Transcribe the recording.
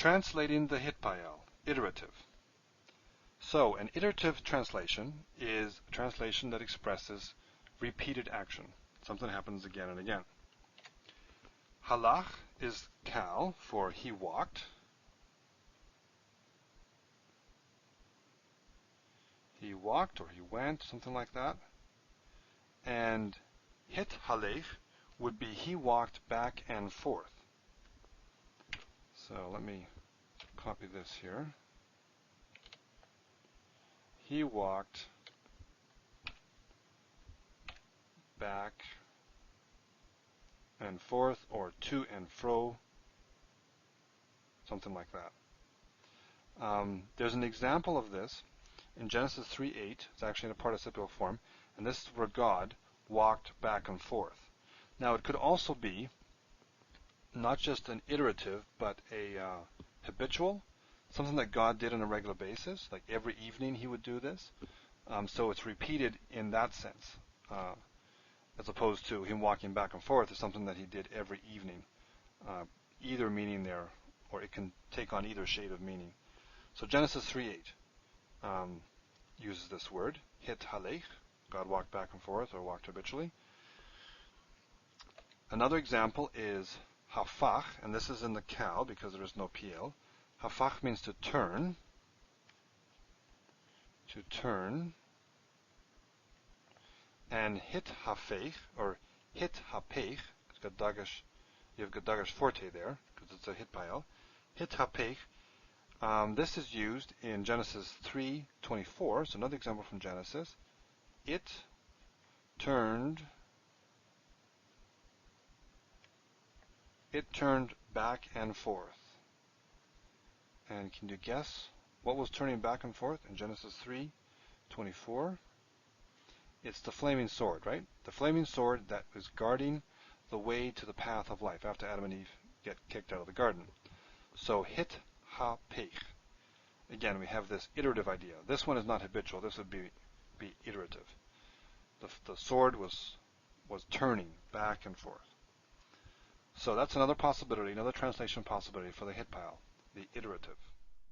Translating the Hithpael, iterative. So an iterative translation is a translation that expresses repeated action. Something happens again and again. Halach is kal for he walked. He walked or he went, something like that. And hithalech would be he walked back and forth. So let me copy this here. He walked back and forth, or to and fro, something like that. There's an example of this in Genesis 3:8. It's actually in a participial form, and this is where God walked back and forth. Now, it could also be not just an iterative, but a habitual, something that God did on a regular basis, like every evening he would do this. So it's repeated in that sense, as opposed to him walking back and forth is something that he did every evening. Either meaning there, or it can take on either shade of meaning. So Genesis 3:8 uses this word, hithalech, God walked back and forth or walked habitually. Another example is hafach, and this is in the kal because there is no pl. Hafach means to turn. To turn. And hithafech, or hithapech, it's got dagesh, you have got dagesh forte there, because it's a Hithpael. Hithapech, this is used in Genesis 3:24, so another example from Genesis. It turned back and forth. And can you guess what was turning back and forth in Genesis 3:24? It's the flaming sword, right? The flaming sword that is guarding the way to the path of life after Adam and Eve get kicked out of the garden. So hithapech. Again, we have this iterative idea. This one is not habitual. This would be iterative. The sword was turning back and forth. So that's another possibility, another translation possibility for the Hithpael, the iterative.